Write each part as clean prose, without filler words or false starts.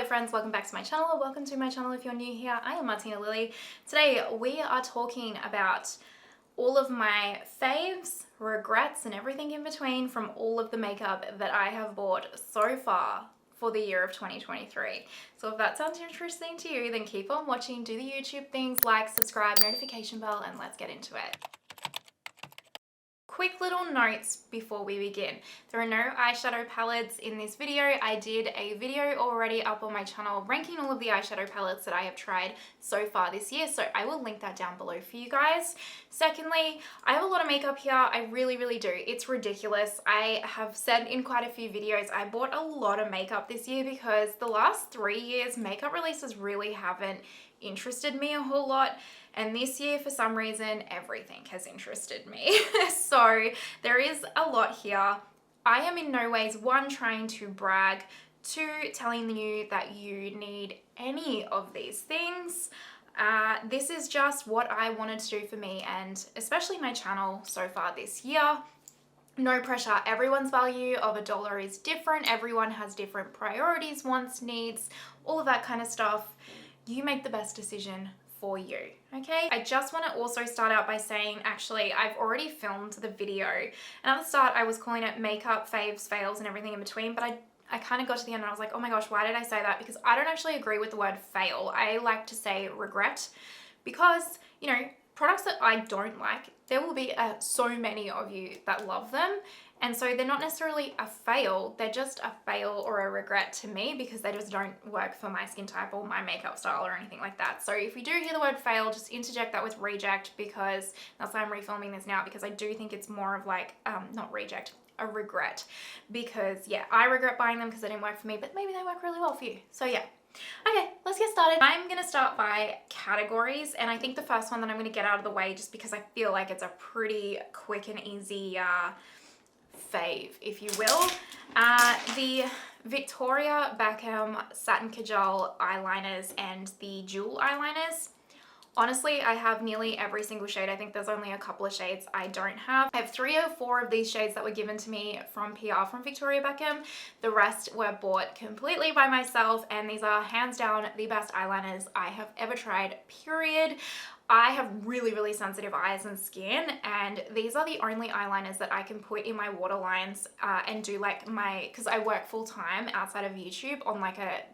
Hello friends, welcome back to my channel, or welcome to my channel if you're new here. I am Martina Lily. Today we are talking about all of my faves, regrets, and everything in between from all of the makeup that I have bought so far for the year of 2023. So if that sounds interesting to you, then keep on watching, do the YouTube things, like, subscribe, notification bell, and let's get into it. Quick little notes before we begin. There are no eyeshadow palettes in this video. I did a video already up on my channel ranking all of the eyeshadow palettes that I have tried so far this year, so I will link that down below for you guys. Secondly, I have a lot of makeup here. I really do. It's ridiculous. I have said in quite a few videos I bought a lot of makeup this year because the last 3 years makeup releases really haven't interested me a whole lot. And this year, for some reason, everything has interested me. So there is a lot here. I am in no ways, one, trying to brag, two, telling you that you need any of these things. This is just what I wanted to do for me and especially my channel so far this year. No pressure. Everyone's value of $1 is different. Everyone has different priorities, wants, needs, all of that kind of stuff. You make the best decision for you, okay? I just want to also start out by saying, actually, I've already filmed the video, and at the start I was calling it makeup, faves, fails, and everything in between, but I kind of got to the end and I was like, oh my gosh, why did I say that? Because I don't actually agree with the word fail. I like to say regret because, you know, products that I don't like, there will be so many of you that love them. And so they're not necessarily a fail, they're just a fail or a regret to me because they just don't work for my skin type or my makeup style or anything like that. So if you do hear the word fail, just interject that with reject, because that's why I'm refilming this now, because I do think it's more of like, not reject, a regret. Because yeah, I regret buying them because they didn't work for me, but maybe they work really well for you. So yeah. Okay, let's get started. I'm gonna start by categories, and I think the first one that I'm gonna get out of the way just because I feel like it's a pretty quick and easy fave, if you will. The Victoria Beckham Satin Kajal eyeliners and the Jewel eyeliners. Honestly, I have nearly every single shade. I think there's only a couple of shades I don't have. I have 3 or 4 of these shades that were given to me from PR from Victoria Beckham. The rest were bought completely by myself, and these are hands down the best eyeliners I have ever tried, period. I have really sensitive eyes and skin, and these are the only eyeliners that I can put in my waterlines and do like because I work full time outside of YouTube on like a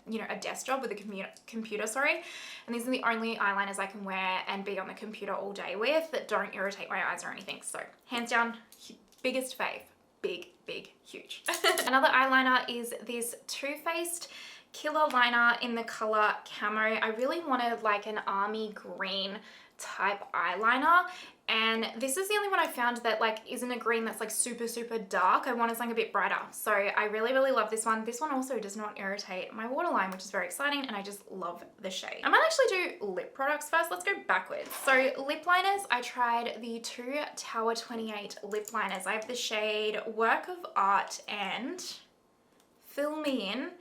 desk job with a computer, sorry. And these are the only eyeliners I can wear and be on the computer all day with that don't irritate my eyes or anything. So hands down, biggest fave, big, huge. Another eyeliner is this Too Faced Killer Liner in the color Camo. I really wanted like an army green type eyeliner, and this is the only one I found that like isn't a green that's like super dark. I wanted something a bit brighter, so I really love this one. This one also does not irritate my waterline, which is very exciting, and I just love the shade. I might actually do lip products first. Let's go backwards. So lip liners, I tried the 2 Tower 28 lip liners. I have the shade Work of Art and Fill Me In,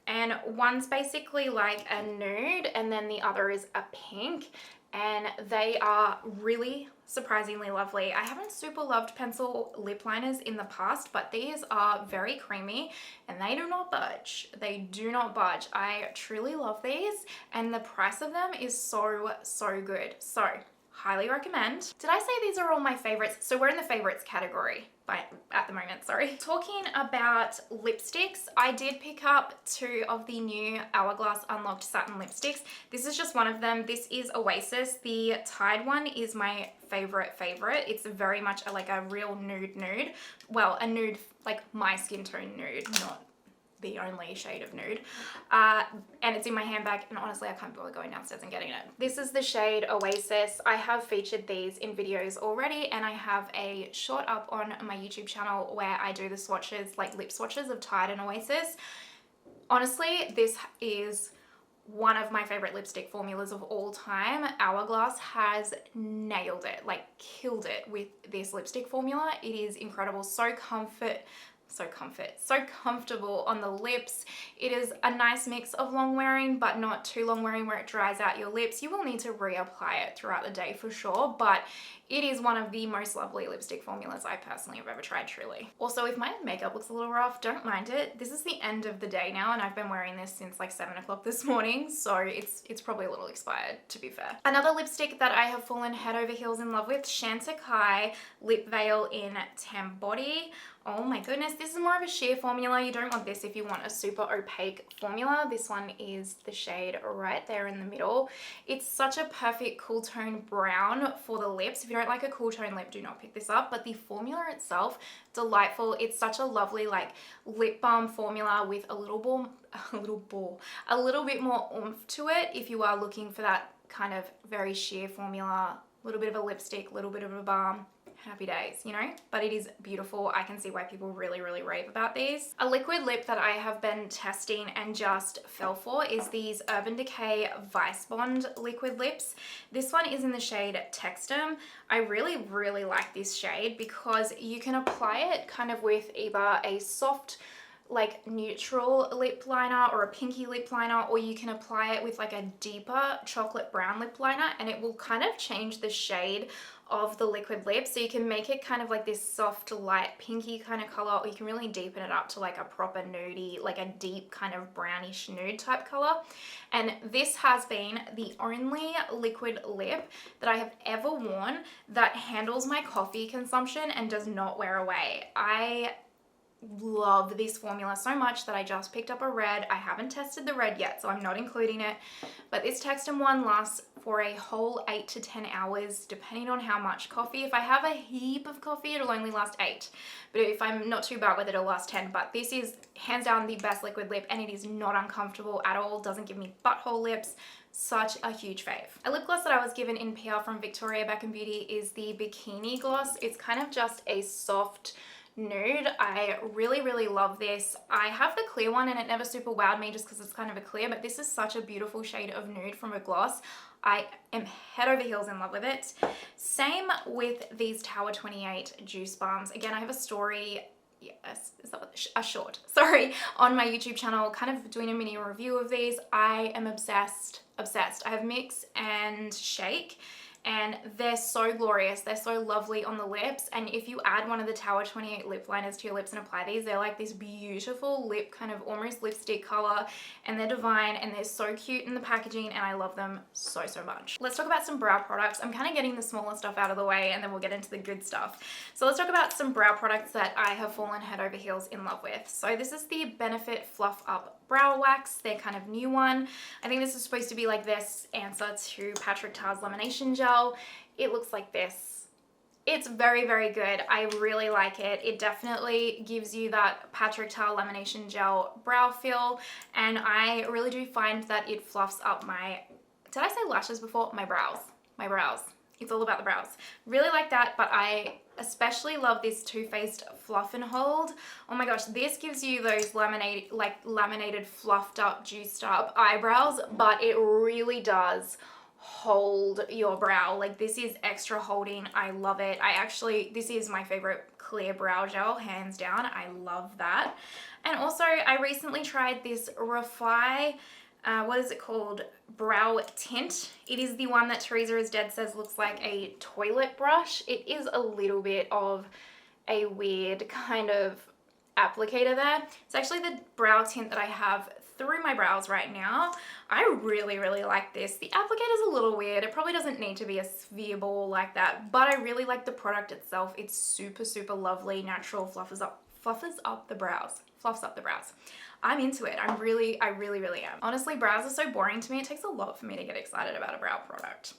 and one's basically like a nude and then the other is a pink, and they are really surprisingly lovely. I haven't super loved pencil lip liners in the past, but these are very creamy and they do not budge. They do not budge. I truly love these, and the price of them is so good. So highly recommend. Did I say these are all my favorites? So we're in the favorites category at the moment, sorry. Talking about lipsticks, I did pick up 2 of the new Hourglass Unlocked Satin lipsticks. This is just one of them. This is Oasis. The Tide one is my favorite. It's very much like a real nude. Well, a nude, like my skin tone nude, not the only shade of nude, and it's in my handbag, and honestly I can't bother going downstairs and getting it. This is the shade Oasis. I have featured these in videos already, and I have a short up on my YouTube channel where I do the swatches, like lip swatches of Tide and Oasis. Honestly, this is one of my favorite lipstick formulas of all time. Hourglass has nailed it, like killed it with this lipstick formula. It is incredible, so so comfortable on the lips. It is a nice mix of long wearing, but not too long wearing where it dries out your lips. You will need to reapply it throughout the day for sure, but it is one of the most lovely lipstick formulas I personally have ever tried, truly. Also, if my makeup looks a little rough, don't mind it. This is the end of the day now, and I've been wearing this since like 7 o'clock this morning, so it's probably a little expired, to be fair. Another lipstick that I have fallen head over heels in love with, Chantecaille Lip Veil in Tambody. Oh my goodness, this is more of a sheer formula. You don't want this if you want a super opaque formula. This one is the shade right there in the middle. It's such a perfect cool tone brown for the lips. If you don't like a cool tone lip, do not pick this up, but the formula itself, delightful. It's such a lovely like lip balm formula with a little bit more oomph to it if you are looking for that kind of very sheer formula, a little bit of a lipstick, a little bit of a balm. Happy days, you know, but it is beautiful. I can see why people really rave about these. A liquid lip that I have been testing and just fell for is these Urban Decay Vice Bond liquid lips. This one is in the shade Textum. I really like this shade because you can apply it kind of with either a soft like neutral lip liner or a pinky lip liner, or you can apply it with like a deeper chocolate brown lip liner, and it will kind of change the shade of the liquid lip. So you can make it kind of like this soft light pinky kind of color, or you can really deepen it up to like a proper nudie, like a deep kind of brownish nude type color. And this has been the only liquid lip that I have ever worn that handles my coffee consumption and does not wear away. I love this formula so much that I just picked up a red. I haven't tested the red yet, so I'm not including it, but this Textum one lasts for a whole 8 to 10 hours depending on how much coffee. If I have a heap of coffee, it'll only last 8, but if I'm not too bad with it, it'll last 10. But this is hands down the best liquid lip, and it is not uncomfortable at all. Doesn't give me butthole lips. Such a huge fave. A lip gloss that I was given in PR from Victoria Beckham Beauty is the Bikini Gloss. It's kind of just a soft nude. I really love this. I have the clear one and it never super wowed me just because it's kind of a clear, but this is such a beautiful shade of nude from a gloss. I am head over heels in love with it. Same with these Tower 28 Juice Balms. Again, I have a story, yes, is that what, a short, sorry, on my YouTube channel, kind of doing a mini review of these. I am obsessed. I have Mix and Shake, and they're so glorious. They're so lovely on the lips, and if you add one of the Tower 28 lip liners to your lips and apply these, they're like this beautiful lip kind of almost lipstick color, and they're divine, and they're so cute in the packaging, and I love them so much. Let's talk about some brow products. I'm kind of getting the smaller stuff out of the way, and then we'll get into the good stuff. So let's talk about some brow products that I have fallen head over heels in love with. So this is the Benefit Fluff Up Brow Wax, their kind of new one. I think this is supposed to be like this answer to Patrick Ta's lamination gel. It looks like this. It's very good. I really like it. It definitely gives you that Patrick Ta lamination gel brow feel, and I really do find that it fluffs up my, did I say lashes before? My brows. It's all about the brows. Really like that, but I especially love this Too Faced Fluff and Hold. Oh my gosh, this gives you those laminated, fluffed up, juiced up eyebrows, but it really does hold your brow. Like, this is extra holding. I love it. This is my favorite clear brow gel, hands down. I love that. And also, I recently tried this Rephr, what is it called? Brow Tint. It is the one that Teresa is Dead says looks like a toilet brush. It is a little bit of a weird kind of applicator there. It's actually the brow tint that I have through my brows right now. I really like this. The applicator is a little weird. It probably doesn't need to be a sphere ball like that, but I really like the product itself. It's super lovely, natural, fluffs up the brows. I'm into it. I really am. Honestly, brows are so boring to me. It takes a lot for me to get excited about a brow product.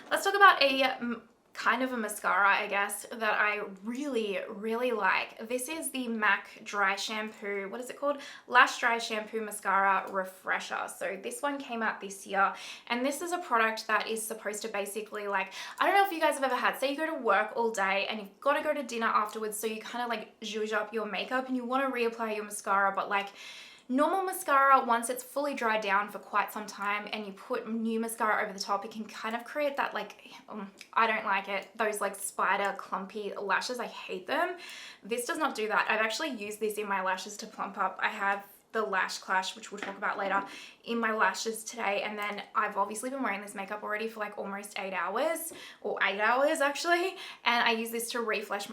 Let's talk about a kind of a mascara, I guess, that I really like. This is the MAC Dry Shampoo, what is it called? Lash Dry Shampoo Mascara Refresher. So this one came out this year, and this is a product that is supposed to basically, like, I don't know if you guys have ever had, say you go to work all day and you've got to go to dinner afterwards, so you kind of like zhuzh up your makeup and you want to reapply your mascara, but like Normal mascara, once it's fully dried down for quite some time and you put new mascara over the top, it can kind of create that like, I don't like it, those like spider clumpy lashes. I hate them. This does not do that. I've actually used this in my lashes to plump up. I have the Lash Clash, which we'll talk about later, in my lashes today, and then I've obviously been wearing this makeup already for like almost 8 hours, or 8 hours actually, and I use this to refresh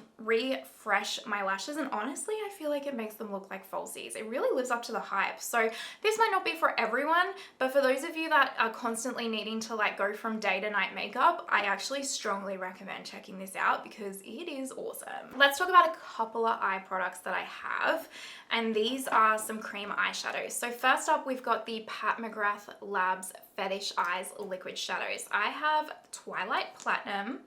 my lashes, and honestly I feel like it makes them look like falsies. It really lives up to the hype. So this might not be for everyone, but for those of you that are constantly needing to like go from day to night makeup, I actually strongly recommend checking this out because it is awesome. Let's talk about a couple of eye products that I have, and these are some cream eyeshadows. So first up, we've got the Pat McGrath Labs Fetish Eyes Liquid Shadows. I have Twilight Platinum,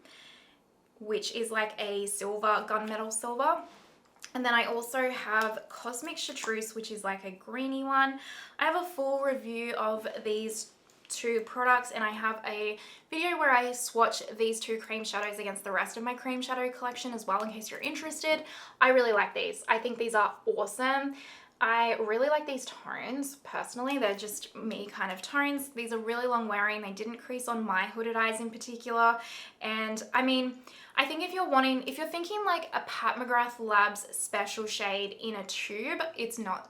which is like a silver, gunmetal silver. And then I also have Cosmic Chartreuse, which is like a greeny one. I have a full review of these two products, and I have a video where I swatch these two cream shadows against the rest of my cream shadow collection as well, in case you're interested. I really like these. I think these are awesome. I really like these tones personally. They're just me kind of tones. These are really long wearing. They didn't crease on my hooded eyes in particular. And I mean, I think if you're thinking like a Pat McGrath Labs special shade in a tube, it's not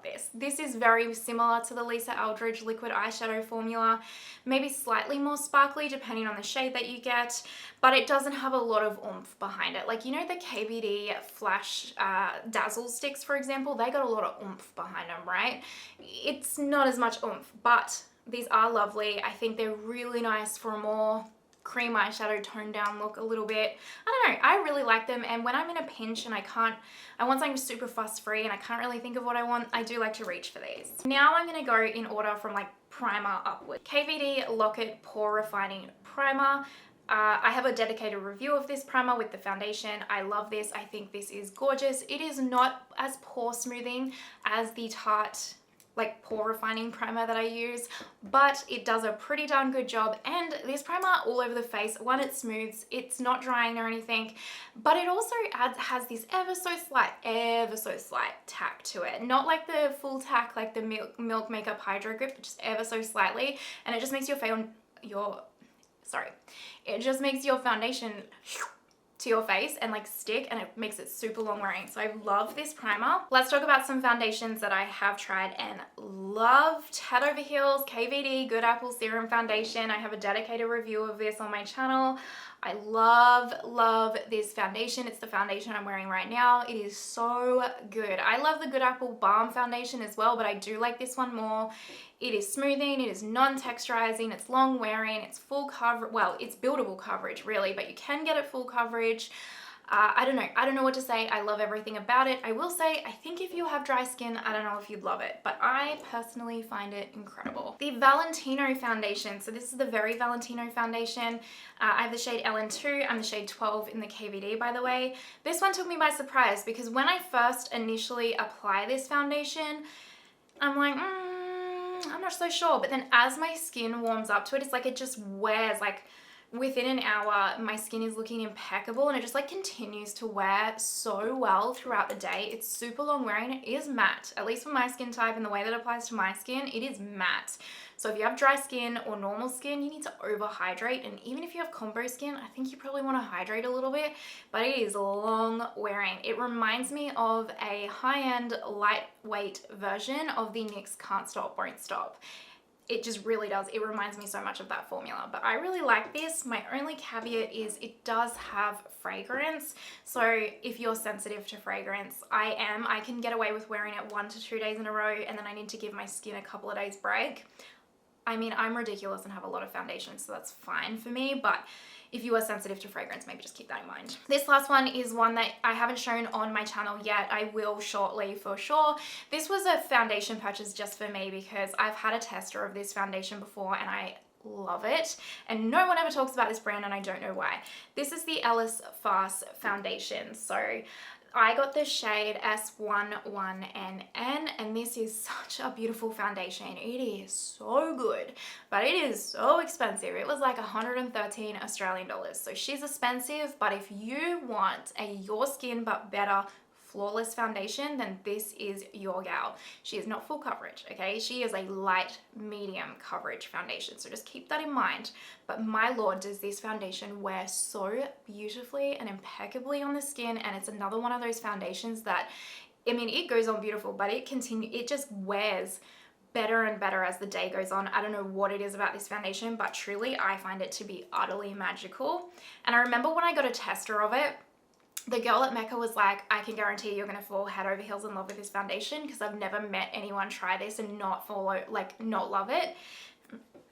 this. This is very similar to the Lisa Eldridge liquid eyeshadow formula, maybe slightly more sparkly depending on the shade that you get, but it doesn't have a lot of oomph behind it. Like, you know, the KVD Flash Dazzle sticks, for example, they got a lot of oomph behind them, right? It's not as much oomph, but these are lovely. I think they're really nice for a more cream eyeshadow toned down look a little bit. I don't know, I really like them, and when I'm in a pinch and I want something super fuss free and I can't really think of what I want, I do like to reach for these. Now I'm going to go in order from like primer upward. KVD Lock-It Pore Refining Primer. I have a dedicated review of this primer with the foundation. I love this. I think this is gorgeous. It is not as pore smoothing as the Tarte like pore refining primer that I use, but it does a pretty darn good job. And this primer all over the face, one, it smooths, it's not drying or anything, but it also has this ever so slight tack to it. Not like the full tack like the Milk Makeup Hydro Grip, but just ever so slightly, and it just makes it just makes your foundation to your face and like stick, and it makes it super long wearing. So I love this primer. Let's talk about some foundations that I have tried and loved. Head Over Heels KVD Good Apple Serum Foundation. I have a dedicated review of this on my channel. I love this foundation. It's the foundation I'm wearing right now. It is so good. I love the Good Apple Balm Foundation as well, but I do like this one more. It is smoothing, it is non-texturizing, it's long wearing, it's full coverage. Well, it's buildable coverage really, but you can get it full coverage. I don't know what to say. I love everything about it. I will say, I think if you have dry skin, I don't know if you'd love it, but I personally find it incredible. The Valentino foundation. So this is the Very Valentino foundation. I have the shade LN2. I'm the shade 12 in the KVD, by the way. This one took me by surprise because when I first initially apply this foundation, I'm like, I'm not so sure. But then as my skin warms up to it, it's like it just wears like within an hour, my skin is looking impeccable, and it just like continues to wear so well throughout the day. It's super long wearing. It is matte, at least for my skin type and the way that it applies to my skin, it is matte. So if you have dry skin or normal skin, you need to over hydrate, and even if you have combo skin, I think you probably want to hydrate a little bit, but it is long wearing. It reminds me of a high-end lightweight version of the NYX Can't Stop Won't Stop. It just really does. It reminds me so much of that formula, but I really like this. My only caveat is it does have fragrance. So if you're sensitive to fragrance, I can get away with wearing it 1 to 2 days in a row, and then I need to give my skin a couple of days break. I mean, I'm ridiculous and have a lot of foundation, so that's fine for me, but if you are sensitive to fragrance, maybe just keep that in mind. This last one is one that I haven't shown on my channel yet. I will shortly for sure. This was a foundation purchase just for me because I've had a tester of this foundation before and I love it. And no one ever talks about this brand and I don't know why. This is the Ellis Fast foundation. So I got the shade S11NN, and this is such a beautiful foundation. It is so good, but it is so expensive. It was like 113 Australian dollars. So she's expensive, but if you want a your skin but better flawless foundation, then this is your gal. She is not full coverage, okay? She is a light, medium coverage foundation, so just keep that in mind. But my lord, does this foundation wear so beautifully and impeccably on the skin, and it's another one of those foundations that, I mean, it goes on beautiful, but it just wears better and better as the day goes on. I don't know what it is about this foundation, but truly I find it to be utterly magical. And I remember when I got a tester of it, the girl at Mecca was like, I can guarantee you're gonna fall head over heels in love with this foundation, because I've never met anyone try this and not love it.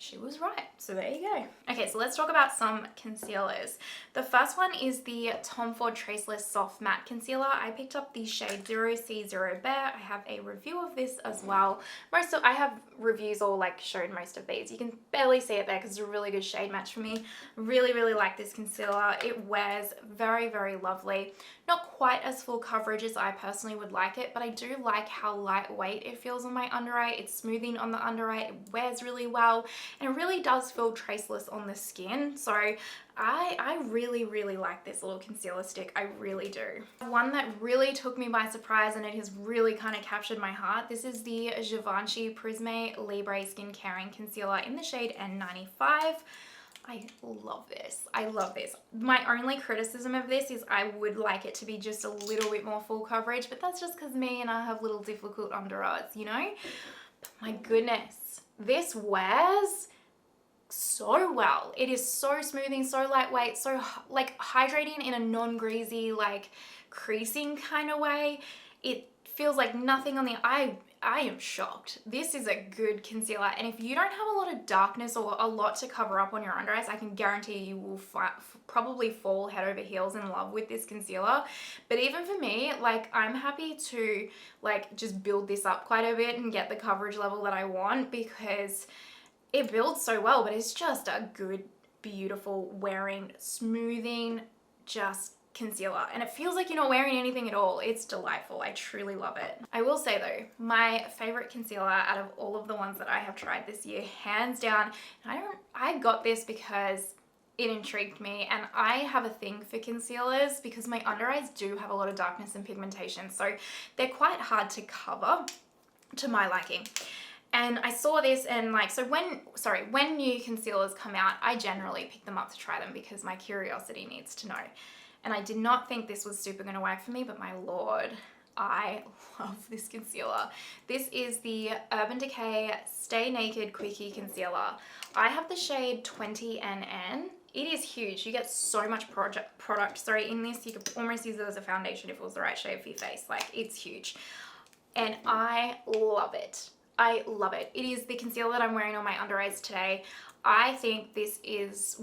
She was right, so there you go. Okay, so let's talk about some concealers. The first one is the Tom Ford Traceless Soft Matte Concealer. I picked up the shade 0C0 Bear. I have a review of this as well. I have reviews all like showed most of these. You can barely see it there because it's a really good shade match for me. Really, really like this concealer. It wears very, very lovely. Not quite as full coverage as I personally would like it, but I do like how lightweight it feels on my under eye. It's smoothing on the under eye. It wears really well, and it really does feel traceless on the skin. So I really, really like this little concealer stick. I really do. One that really took me by surprise, and it has really kind of captured my heart. This is the Givenchy Prisme Libre Skin Caring Concealer in the shade N95. I love this. I love this. My only criticism of this is I would like it to be just a little bit more full coverage, but that's just because me and I have little difficult under eyes, you know? But my goodness, this wears so well. It is so smoothing, so lightweight, so like hydrating in a non-greasy, like creasing kind of way. It feels like nothing on the eye. I am shocked. This is a good concealer, and if you don't have a lot of darkness or a lot to cover up on your under eyes, I can guarantee you will probably fall head over heels in love with this concealer. But even for me, like, I'm happy to like just build this up quite a bit and get the coverage level that I want, because it builds so well, but it's just a good, beautiful wearing, smoothing, just concealer, and it feels like you're not wearing anything at all. It's delightful. I truly love it. I will say though, my favorite concealer out of all of the ones that I have tried this year, hands down, I got this because it intrigued me, and I have a thing for concealers because my under eyes do have a lot of darkness and pigmentation, so they're quite hard to cover to my liking. And I saw this, and like, so when new concealers come out, I generally pick them up to try them because my curiosity needs to know. And I did not think this was super gonna work for me, but my lord, I love this concealer. This is the Urban Decay Stay Naked Quickie Concealer. I have the shade 20NN. It is huge. You get so much product. In this, you could almost use it as a foundation if it was the right shade for your face. Like, it's huge. And I love it. I love it. It is the concealer that I'm wearing on my under eyes today. I think this is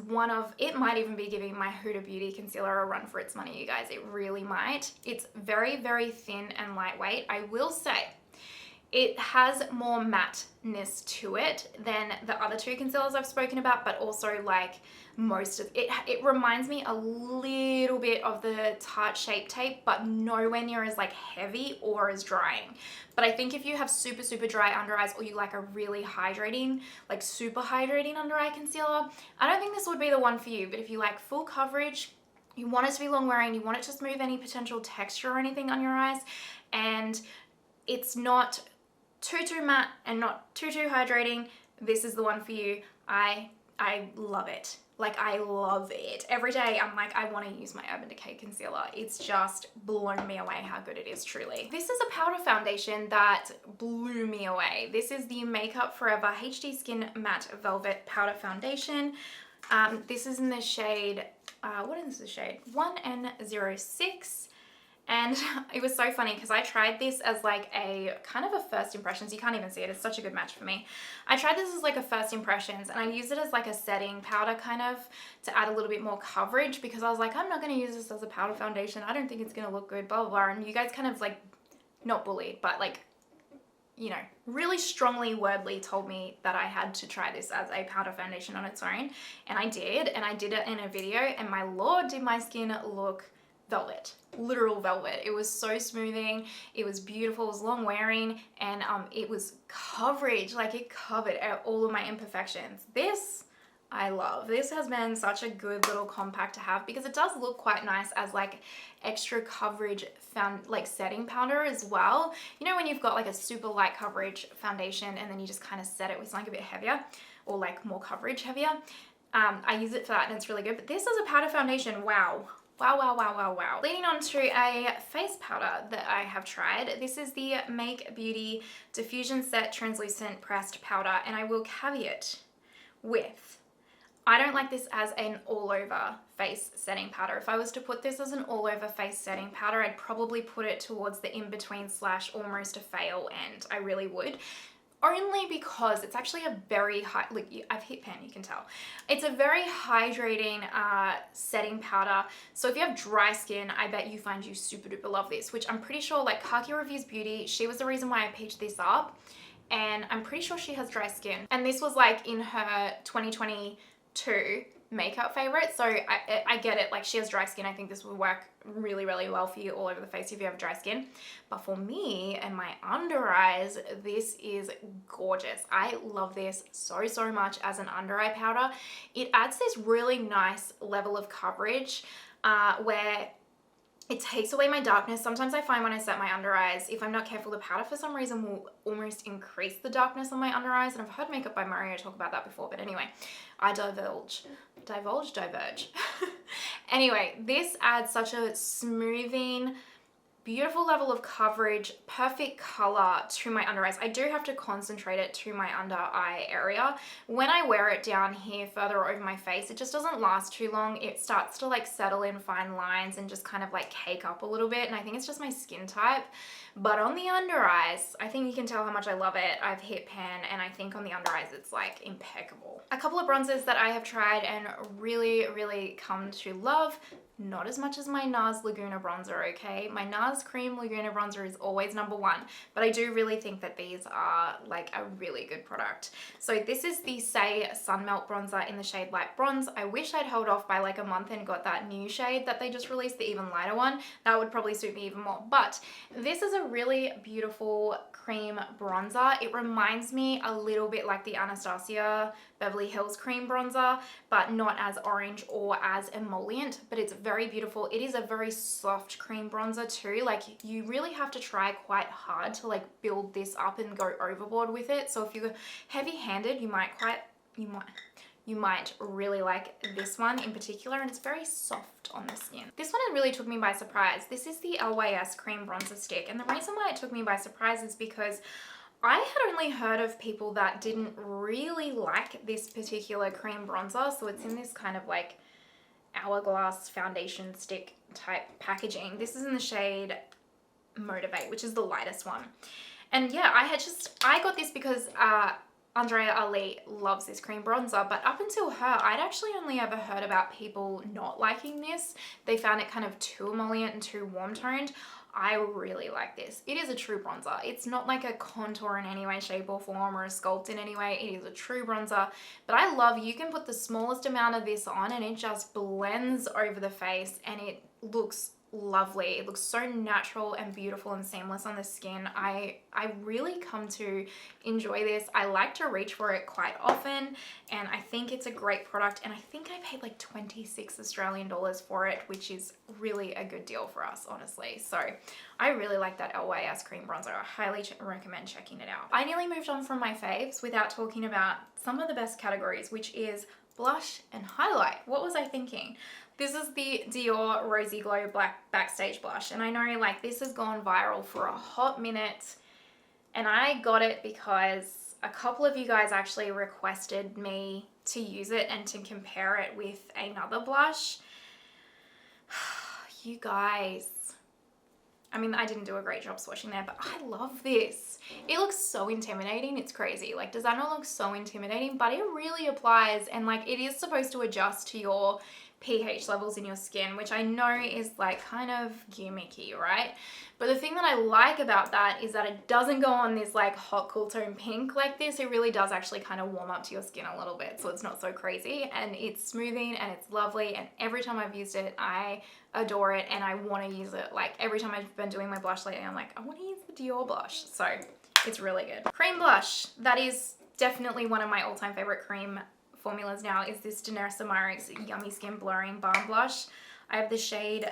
it might even be giving my Huda Beauty concealer a run for its money, you guys. It really might. It's very, very thin and lightweight. I will say it has more matteness to it than the other two concealers I've spoken about, but also like most of it. It reminds me a little bit of the Tarte Shape Tape, but nowhere near as like heavy or as drying. But I think if you have super, super dry under eyes, or you like a really hydrating, like super hydrating under eye concealer, I don't think this would be the one for you. But if you like full coverage, you want it to be long wearing, you want it to smooth any potential texture or anything on your eyes, and it's not too matte and not too hydrating, this is the one for you. I love it. Like, I love it. Every day I'm like, I want to use my Urban Decay concealer. It's just blown me away how good it is, truly. This is a powder foundation that blew me away. This is the Makeup Forever HD Skin Matte Velvet Powder Foundation. This is in the shade, what is the shade? 1N06. And it was so funny because I tried this as like a kind of a first impressions. You can't even see it. It's such a good match for me. I tried this as like a first impressions, and I used it as like a setting powder kind of to add a little bit more coverage, because I was like, I'm not going to use this as a powder foundation. I don't think it's going to look good, blah, blah, blah. And you guys kind of like, not bullied, but like, you know, really strongly wordly told me that I had to try this as a powder foundation on its own. And I did it in a video, and my lord, did my skin look velvet, literal velvet. It was so smoothing, it was beautiful, it was long wearing, and it was coverage, like it covered all of my imperfections. This, I love. This has been such a good little compact to have because it does look quite nice as like extra coverage setting powder as well. You know when you've got like a super light coverage foundation and then you just kind of set it with something a bit heavier or like more coverage heavier. I use it for that and it's really good. But this is a powder foundation. Wow. Wow, wow, wow, wow, wow. Leading on to a face powder that I have tried. This is the Make Beauty Diffusion Set Translucent Pressed Powder, and I will caveat with, I don't like this as an all-over face setting powder. If I was to put this as an all-over face setting powder, I'd probably put it towards the in-between / almost a fail end. I really would. Only because it's actually a very look, I've hit pan, you can tell. It's a very hydrating setting powder. So if you have dry skin, I bet you find you super duper love this, which I'm pretty sure like Kaki Reviews Beauty, she was the reason why I picked this up. And I'm pretty sure she has dry skin. And this was like in her 2022 makeup favorite. So I get it, like she has dry skin. I think this would work really, really well for you all over the face if you have dry skin. But for me and my under eyes, this is gorgeous. I love this so, so much as an under eye powder. It adds this really nice level of coverage where it takes away my darkness. Sometimes I find when I set my under eyes, if I'm not careful, the powder for some reason will almost increase the darkness on my under eyes. And I've heard Makeup by Mario talk about that before, but anyway, I diverge. Anyway, this adds such a smoothing, beautiful level of coverage, perfect color to my under eyes. I do have to concentrate it to my under eye area. When I wear it down here further over my face, it just doesn't last too long. It starts to like settle in fine lines and just kind of like cake up a little bit. And I think it's just my skin type. But on the under eyes, I think you can tell how much I love it. I've hit pan and I think on the under eyes, it's like impeccable. A couple of bronzers that I have tried and really, really come to love. Not as much as my NARS Laguna bronzer, okay? My NARS Cream Laguna bronzer is always #1, but I do really think that these are like a really good product. So this is the Say Sunmelt bronzer in the shade Light Bronze. I wish I'd held off by like a month and got that new shade that they just released, the even lighter one. That would probably suit me even more. But this is a really beautiful cream bronzer. It reminds me a little bit like the Anastasia Beverly Hills cream bronzer, but not as orange or as emollient, but it's very beautiful. It is a very soft cream bronzer too. Like you really have to try quite hard to like build this up and go overboard with it. So if you're heavy-handed, you might really like this one in particular, and it's very soft on the skin. This one really took me by surprise. This is the LYS cream bronzer stick, and the reason why it took me by surprise is because I had only heard of people that didn't really like this particular cream bronzer. So it's in this kind of like hourglass foundation stick type packaging. This is in the shade Motivate, which is the lightest one. And yeah, I got this because Andrea Ali loves this cream bronzer, but up until her, I'd actually only ever heard about people not liking this. They found it kind of too emollient and too warm toned. I really like this. It is a true bronzer. It's not like a contour in any way, shape or form or a sculpt in any way. It is a true bronzer, but I love, you can put the smallest amount of this on and it just blends over the face and it looks lovely. It looks so natural and beautiful and seamless on the skin. I really come to enjoy this. I like to reach for it quite often and I think it's a great product, and I think I paid like 26 Australian dollars for it, which is really a good deal for us, honestly. So I really like that LYS cream bronzer. I highly recommend checking it out. I nearly moved on from my faves without talking about some of the best categories, which is blush and highlight. What was I thinking? This is the Dior Rosy Glow Black Backstage Blush, and I know like this has gone viral for a hot minute, and I got it because a couple of you guys actually requested me to use it and to compare it with another blush. You guys, I mean, I didn't do a great job swatching there, but I love this. It looks so intimidating. It's crazy. Like, does that not look so intimidating? But it really applies, and like it is supposed to adjust to your pH levels in your skin, which I know is like kind of gimmicky, right? But the thing that I like about that is that it doesn't go on this like hot cool tone pink like this. It really does actually kind of warm up to your skin a little bit, so it's not so crazy, and it's smoothing and it's lovely, and every time I've used it I adore it and I want to use it. Like every time I've been doing my blush lately, I'm like, I want to use the Dior blush, so it's really good. Cream blush, that is definitely one of my all-time favorite cream formulas now is this Danessa Myricks Yummy Skin Blurring Balm Blush. I have the shade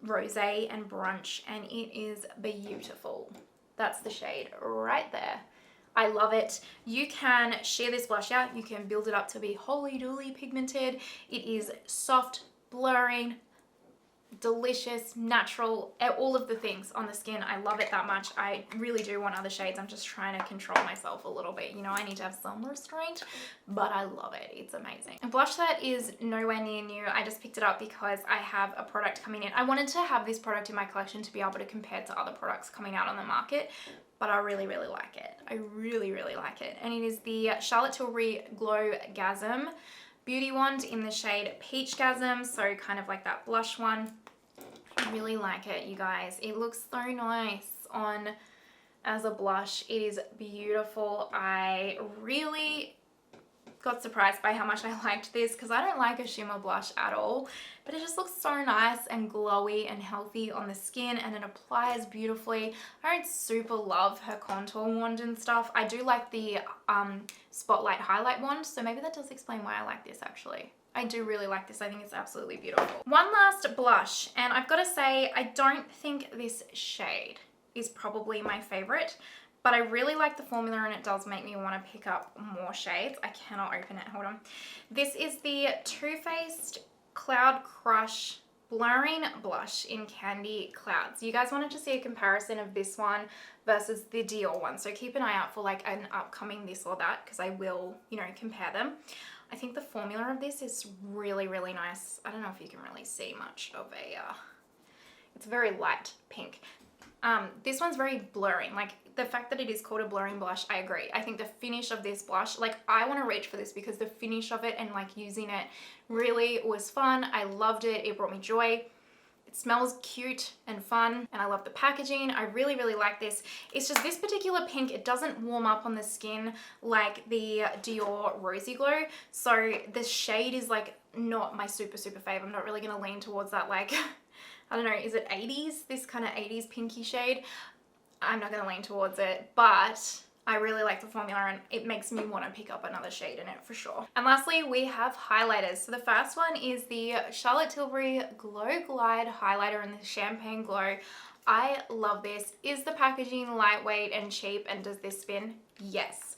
Rosé and Brunch, and it is beautiful. That's the shade right there. I love it. You can sheer this blush out. You can build it up to be holy dooly pigmented. It is soft, blurring, delicious, natural, all of the things on the skin. I love it that much. I really do want other shades. I'm just trying to control myself a little bit. You know, I need to have some restraint, but I love it. It's amazing. A blush that is nowhere near new. I just picked it up because I have a product coming in. I wanted to have this product in my collection to be able to compare to other products coming out on the market, but I really, really like it. I really, really like it. And it is the Charlotte Tilbury Glow Gasm Beauty Wand in the shade Peach Gasm, so kind of like that blush one. I really like it, you guys. It looks so nice on as a blush. It is beautiful. I really got surprised by how much I liked this because I don't like a shimmer blush at all, but it just looks so nice and glowy and healthy on the skin, and it applies beautifully. I don't super love her contour wand and stuff. I do like the Spotlight Highlight wand, so maybe that does explain why I like this actually. I do really like this. I think it's absolutely beautiful. One last blush, and I've got to say, I don't think this shade is probably my favorite, but I really like the formula and it does make me want to pick up more shades. I cannot open it. Hold on. This is the Too Faced Cloud Crush Blurring Blush in Candy Clouds. You guys wanted to see a comparison of this one versus the Dior one, so keep an eye out for like an upcoming this or that because I will, you know, compare them. I think the formula of this is really, really nice. I don't know if you can really see much of a, it's very light pink. This one's very blurring. Like the fact that it is called a blurring blush, I agree. I think the finish of this blush, like I want to reach for this because the finish of it and like using it really was fun. I loved it. It brought me joy. It smells cute and fun, and I love the packaging. I really, really like this. It's just this particular pink, it doesn't warm up on the skin like the Dior Rosy Glow. So the shade is like not my super, super fave. I'm not really going to lean towards that like, I don't know, is it 80s? This kind of 80s pinky shade. I'm not going to lean towards it, but I really like the formula and it makes me want to pick up another shade in it for sure. And lastly, we have highlighters. So the first one is the Charlotte Tilbury Glow Glide Highlighter in the Champagne Glow. I love this. Is the packaging lightweight and cheap, and does this spin? Yes.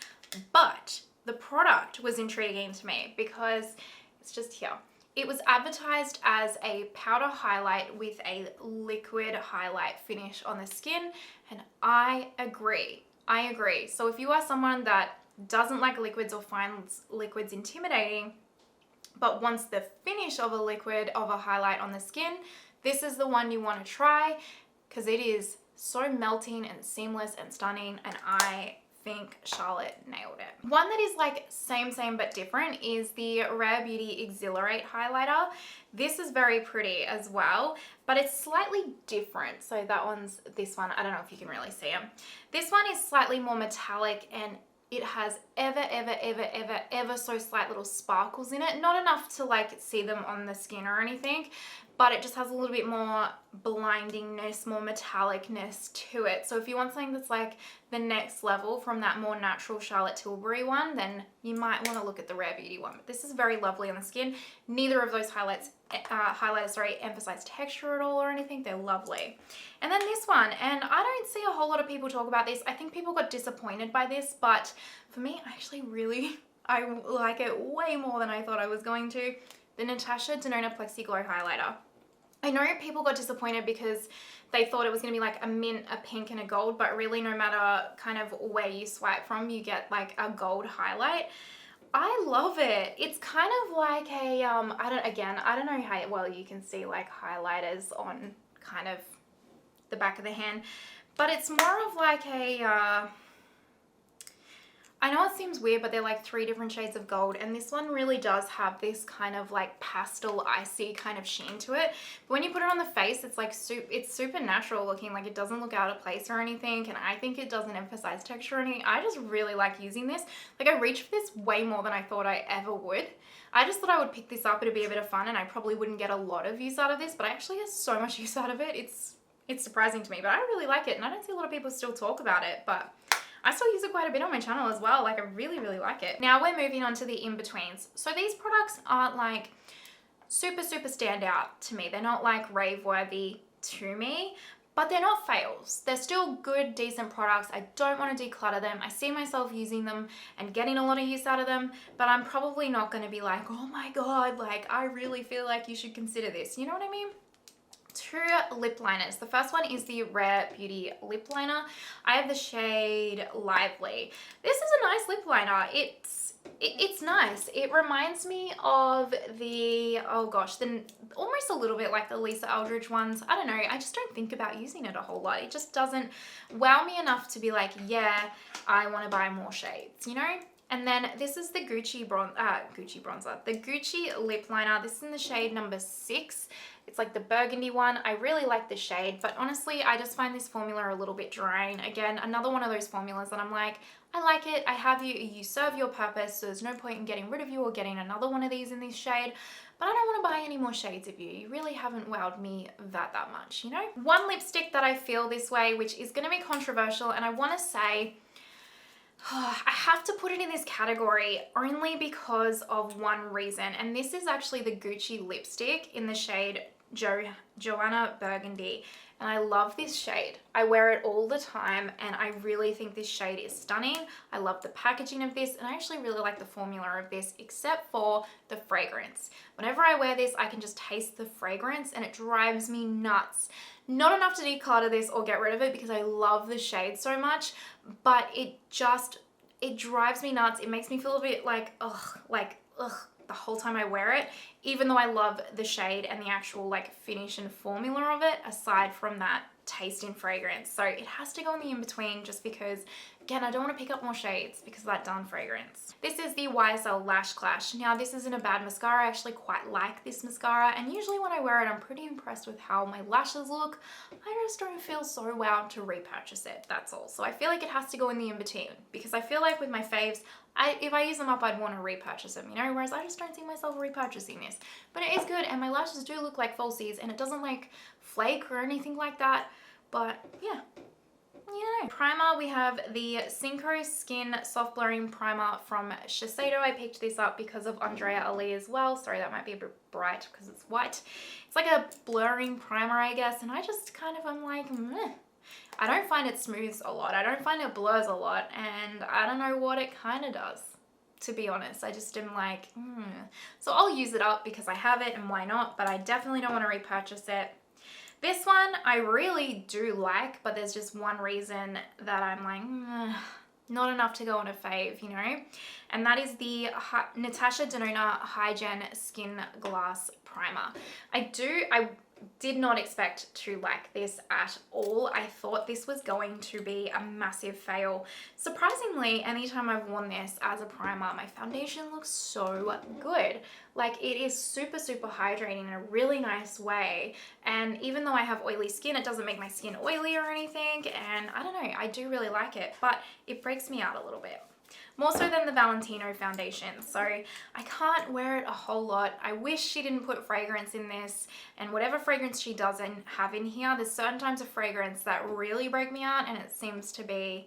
But the product was intriguing to me because it's just here. It was advertised as a powder highlight with a liquid highlight finish on the skin, and I agree. I agree. So if you are someone that doesn't like liquids or finds liquids intimidating, but wants the finish of a liquid of a highlight on the skin, this is the one you want to try because it is so melting and seamless and stunning, and I think Charlotte nailed it. One that is like same but different is the Rare Beauty Exhilarate highlighter. This is very pretty as well, but it's slightly different. So that one's this one. I don't know if you can really see them. This one is slightly more metallic, and it has ever so slight little sparkles in it. Not enough to like see them on the skin or anything, but it just has a little bit more blindingness, more metallicness to it. So if you want something that's like the next level from that more natural Charlotte Tilbury one, then you might want to look at the Rare Beauty one. But this is very lovely on the skin. Neither of those highlighters emphasize texture at all or anything. They're lovely. And then this one, and I don't see a whole lot of people talk about this. I think people got disappointed by this, but for me, I like it way more than I thought I was going to. The Natasha Denona Plexi Glow Highlighter. I know people got disappointed because they thought it was going to be like a mint, a pink, and a gold, but really no matter kind of where you swipe from, you get like a gold highlight. I love it. It's kind of like a, I don't know how well you can see like highlighters on kind of the back of the hand, but it's more of like a, I know it seems weird, but they're like 3 different shades of gold, and this one really does have this kind of like pastel icy kind of sheen to it. But when you put it on the face, it's like it's super natural looking, like it doesn't look out of place or anything, and I think it doesn't emphasize texture or anything. I just really like using this. Like I reached for this way more than I thought I ever would. I just thought I would pick this up, it'd be a bit of fun, and I probably wouldn't get a lot of use out of this, but I actually get so much use out of it. It's surprising to me, but I really like it, and I don't see a lot of people still talk about it, but I still use it quite a bit on my channel as well. Like I really, really like it. Now we're moving on to the in-betweens. So these products aren't like super, super stand out to me. They're not like rave worthy to me, but they're not fails. They're still good, decent products. I don't want to declutter them. I see myself using them and getting a lot of use out of them, but I'm probably not going to be like, oh my God, like I really feel like you should consider this. You know what I mean? 2 lip liners. The first one is the Rare Beauty lip liner. I have the shade Lively. This is a nice lip liner. It's nice. It reminds me of the, oh gosh, almost a little bit like the Lisa Eldridge ones. I don't know. I just don't think about using it a whole lot. It just doesn't wow me enough to be like, yeah, I want to buy more shades, you know? And then this is the Gucci bronzer, the Gucci lip liner. This is in the shade number 6. It's like the burgundy one. I really like the shade, but honestly, I just find this formula a little bit drying. Again, another one of those formulas that I'm like, I like it. I have you serve your purpose. So there's no point in getting rid of you or getting another one of these in this shade. But I don't want to buy any more shades of you. You really haven't wowed me that much, you know? One lipstick that I feel this way, which is going to be controversial, and I want to say, I have to put it in this category only because of one reason, and this is actually the Gucci lipstick in the shade Joanna Burgundy, and I love this shade. I wear it all the time, and I really think this shade is stunning. I love the packaging of this, and I actually really like the formula of this, except for the fragrance. Whenever I wear this, I can just taste the fragrance, and it drives me nuts. Not enough to declutter this or get rid of it because I love the shade so much, but it drives me nuts. It makes me feel a bit like, ugh, the whole time I wear it, even though I love the shade and the actual like finish and formula of it, aside from that taste and fragrance. So it has to go in the in-between just because, again, I don't want to pick up more shades because of that darn fragrance. This is the YSL Lash Clash. Now this isn't a bad mascara. I actually quite like this mascara, and usually when I wear it, I'm pretty impressed with how my lashes look. I just don't feel so wowed to repurchase it, that's all. So I feel like it has to go in the in-between because I feel like with my faves, if I use them up, I'd want to repurchase them, you know, whereas I just don't see myself repurchasing this. But it is good, and my lashes do look like falsies, and it doesn't like flake or anything like that, but yeah. Yeah. Primer, we have the Synchro Skin Soft Blurring Primer from Shiseido. I picked this up because of Andrea Ali as well. Sorry, that might be a bit bright because it's white. It's like a blurring primer, I guess, and I just kind of am like, meh. I don't find it smooths a lot. I don't find it blurs a lot, and I don't know what it kind of does, to be honest. I just am like, So I'll use it up because I have it, and why not? But I definitely don't want to repurchase it. This one I really do like, but there's just one reason that I'm like, not enough to go on a fave, you know? And that is the Natasha Denona Hygiene Skin Glass Primer. I did not expect to like this at all. I thought this was going to be a massive fail. Surprisingly, anytime I've worn this as a primer, my foundation looks so good. Like, it is super, super hydrating in a really nice way. And even though I have oily skin, it doesn't make my skin oily or anything. And I don't know, I do really like it, but it breaks me out a little bit. More so than the Valentino foundation, so I can't wear it a whole lot. I wish she didn't put fragrance in this, and whatever fragrance she doesn't have in here, there's certain types of fragrance that really break me out, and it seems to be,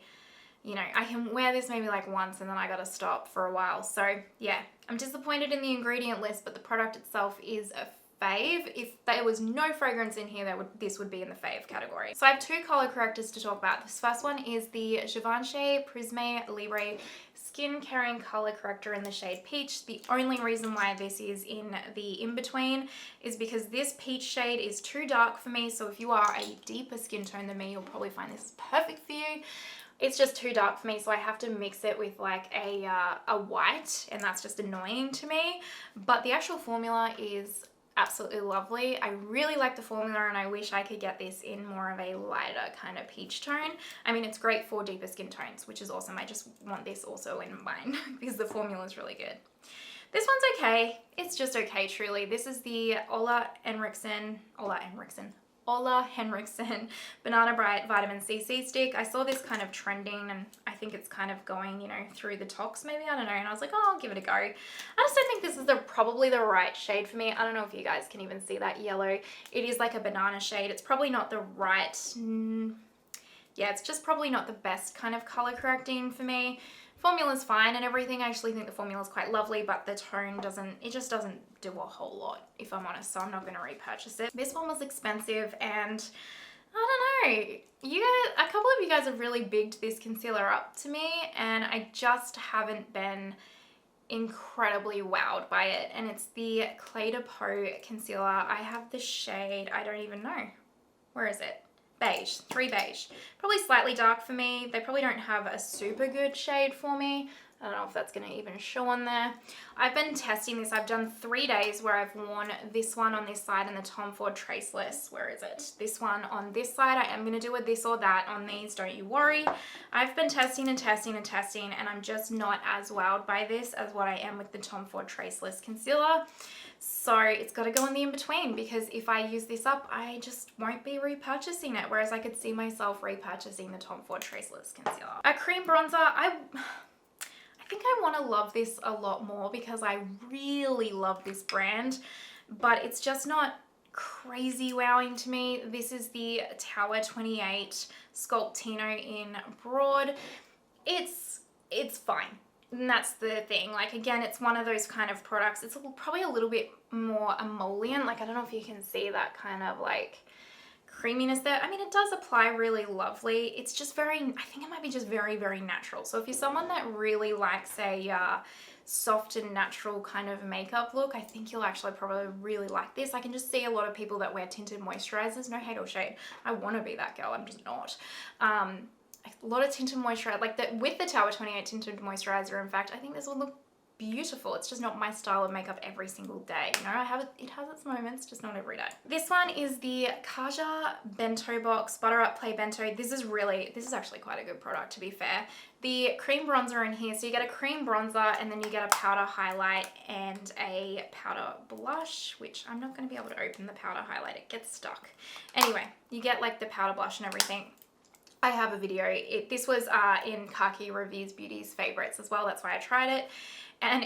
you know, I can wear this maybe like once and then I gotta stop for a while. So yeah, I'm disappointed in the ingredient list, but the product itself is a fave. If there was no fragrance in here, this would be in the fave category. So I have 2 color correctors to talk about. This first one is the Givenchy Prisme Libre Skin Caring Color Corrector in the shade Peach. The only reason why this is in the in-between is because this peach shade is too dark for me. So if you are a deeper skin tone than me, you'll probably find this perfect for you. It's just too dark for me, so I have to mix it with like a white, and that's just annoying to me. But the actual formula is absolutely lovely. I really like the formula, and I wish I could get this in more of a lighter kind of peach tone. I mean, it's great for deeper skin tones, which is awesome. I just want this also in mine because the formula is really good. This one's okay. It's just okay, truly. This is the Ola Henriksen Banana Bright Vitamin C Stick. I saw this kind of trending, and I think it's kind of going, you know, through the tox maybe, I don't know, and I was like, oh, I'll give it a go. I just don't think this is probably the right shade for me. I don't know if you guys can even see that yellow. It is like a banana shade. It's probably not the right yeah, it's just probably not the best kind of color correcting for me. Formula's fine and everything. I actually think the formula's quite lovely, but the tone just doesn't do a whole lot, if I'm honest, so I'm not going to repurchase it. This one was expensive, and I don't know, a couple of you guys have really bigged this concealer up to me, and I just haven't been incredibly wowed by it. And it's the Clé de Peau concealer. I have the shade, I don't even know, where is it? Beige, 3 beige. Probably slightly dark for me. They probably don't have a super good shade for me. I don't know if that's going to even show on there. I've been testing this. I've done 3 days where I've worn this one on this side and the Tom Ford Traceless. Where is it? This one on this side. I am going to do a this or that on these, don't you worry. I've been testing and testing and testing, and I'm just not as wowed by this as what I am with the Tom Ford Traceless concealer. So it's got to go in the in-between, because if I use this up, I just won't be repurchasing it, whereas I could see myself repurchasing the Tom Ford Traceless concealer. A cream bronzer, I think I want to love this a lot more because I really love this brand, but it's just not crazy wowing to me. This is the Tower 28 Sculptino in Broad. It's fine. And that's the thing. Like, again, it's one of those kind of products. It's probably a little bit more emollient. Like, I don't know if you can see that kind of like creaminess there. I mean, it does apply really lovely. It's just very, I think it might be just very, very natural. So if you're someone that really likes a soft and natural kind of makeup look, I think you'll actually probably really like this. I can just see a lot of people that wear tinted moisturizers. No hate or shade. I want to be that girl. I'm just not. A lot of tinted moisturizer, like with the Tower 28 tinted moisturizer, in fact, I think this will look beautiful. It's just not my style of makeup every single day. You know, it has its moments, just not every day. This one is the Kaja Bento Box Butter Up Play Bento. This is actually quite a good product, to be fair. The cream bronzer in here, so you get a cream bronzer and then you get a powder highlight and a powder blush, which I'm not going to be able to open the powder highlight. It gets stuck. Anyway, you get like the powder blush and everything. I have a video. This was in Kaki Reviews Beauty's favorites as well. That's why I tried it. And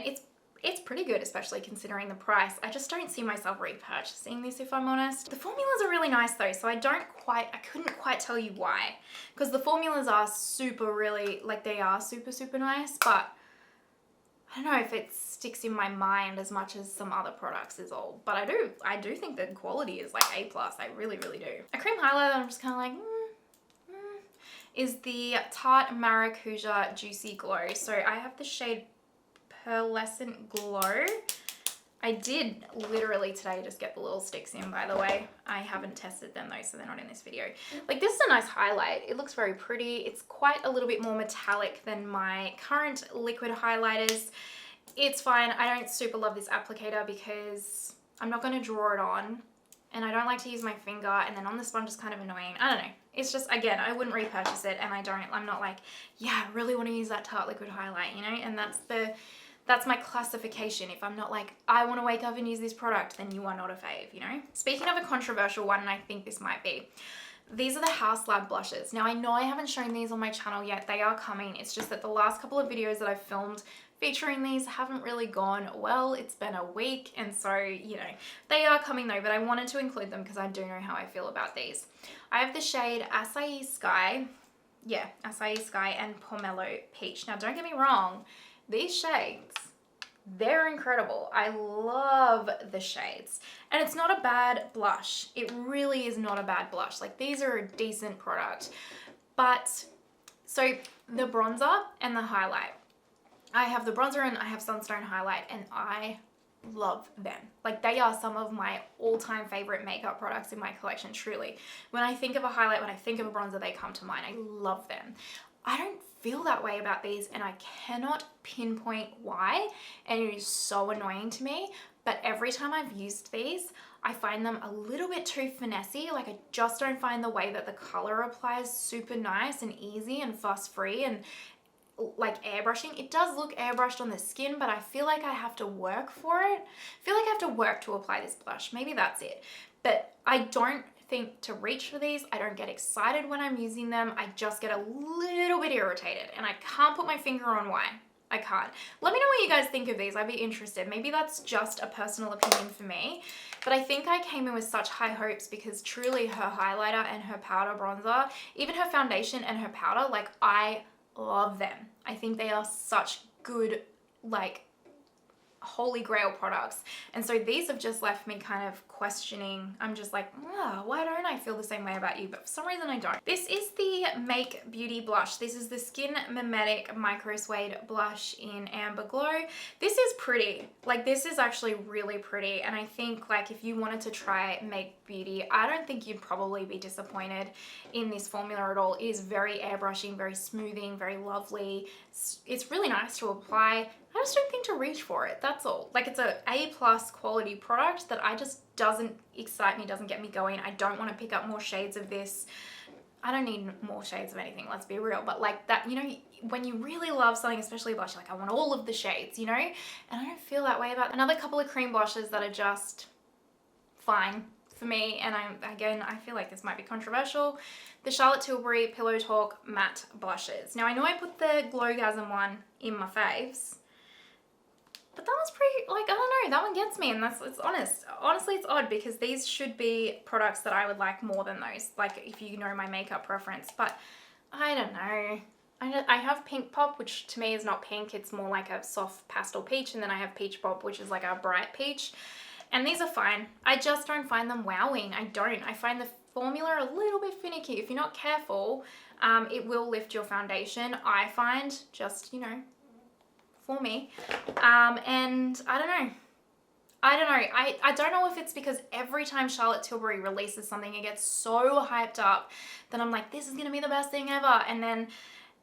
it's pretty good, especially considering the price. I just don't see myself repurchasing this, if I'm honest. The formulas are really nice though, so I couldn't quite tell you why. Because the formulas are they are super, super nice, but I don't know if it sticks in my mind as much as some other products is all. But I do think the quality is like A+. I really, really do. A cream highlighter, I'm just kind of like, is the Tarte Maracuja Juicy Glow. So I have the shade Pearlescent Glow. I did literally today just get the little sticks in, by the way. I haven't tested them though, so they're not in this video. Like, this is a nice highlight. It looks very pretty. It's quite a little bit more metallic than my current liquid highlighters. It's fine. I don't super love this applicator because I'm not going to draw it on, and I don't like to use my finger, and then on the sponge is kind of annoying. I don't know. It's just, again, I wouldn't repurchase it, and I'm not like, yeah, I really want to use that Tarte liquid highlight, you know? And that's my classification. If I'm not like, I want to wake up and use this product, then you are not a fave, you know? Speaking of a controversial one, and I think this might be, these are the House Lab blushes. Now, I know I haven't shown these on my channel yet. They are coming. It's just that the last couple of videos that I've filmed featuring these haven't really gone well. It's been a week, and so, you know, they are coming though, but I wanted to include them because I do know how I feel about these. I have the shade Acai Sky. Yeah, Acai Sky and Pomelo Peach. Now, don't get me wrong. These shades, they're incredible. I love the shades. And it's not a bad blush. It really is not a bad blush. Like, these are a decent product. But, so the bronzer and the highlight. I have the bronzer and I have Sunstone highlight, and I love them. Like, they are some of my all-time favorite makeup products in my collection, truly. When I think of a highlight, when I think of a bronzer, they come to mind. I love them. I don't feel that way about these, and I cannot pinpoint why, and it is so annoying to me. But every time I've used these, I find them a little bit too finessey. Like, I just don't find the way that the color applies super nice and easy and fuss-free and like airbrushing. It does look airbrushed on the skin, but I feel like I have to work for it. I feel like I have to work to apply this blush. Maybe that's it. But I don't think to reach for these. I don't get excited when I'm using them. I just get a little bit irritated, and I can't put my finger on why. I can't. Let me know what you guys think of these. I'd be interested. Maybe that's just a personal opinion for me. But I think I came in with such high hopes because truly her highlighter and her powder bronzer, even her foundation and her powder, like I love them. I think they are such good, like, holy grail products. And so these have just left me kind of questioning. I'm just like, why don't I feel the same way about you? But for some reason I don't. This is the Make Beauty blush. This is the Skin Mimetic Micro Suede blush in Amber Glow. This is pretty. Like, this is actually really pretty. And I think, like, if you wanted to try Make Beauty, I don't think you'd probably be disappointed in this formula at all. It is very airbrushing, very smoothing, very lovely. It's really nice to apply. I just don't think to reach for it, that's all. Like, it's a A+ quality product that I just doesn't excite me, doesn't get me going. I don't want to pick up more shades of this. I don't need more shades of anything, let's be real. But like that, you know, when you really love something, especially blush, like I want all of the shades, you know? And I don't feel that way about another couple of cream blushes that are just fine for me. And I feel like this might be controversial. The Charlotte Tilbury Pillow Talk Matte Blushes. Now I know I put the Glowgasm one in my faves, but that was pretty, like, I don't know, that one gets me, and it's honest. Honestly, it's odd because these should be products that I would like more than those, like if you know my makeup preference, but I don't know. I have Pink Pop, which to me is not pink, it's more like a soft pastel peach, and then I have Peach Pop, which is like a bright peach, and these are fine. I just don't find them wowing. I find the formula a little bit finicky. If you're not careful, it will lift your foundation, I find, just, you know, for me. And I don't know. I don't know if it's because every time Charlotte Tilbury releases something, it gets so hyped up that I'm like, this is gonna be the best thing ever. And then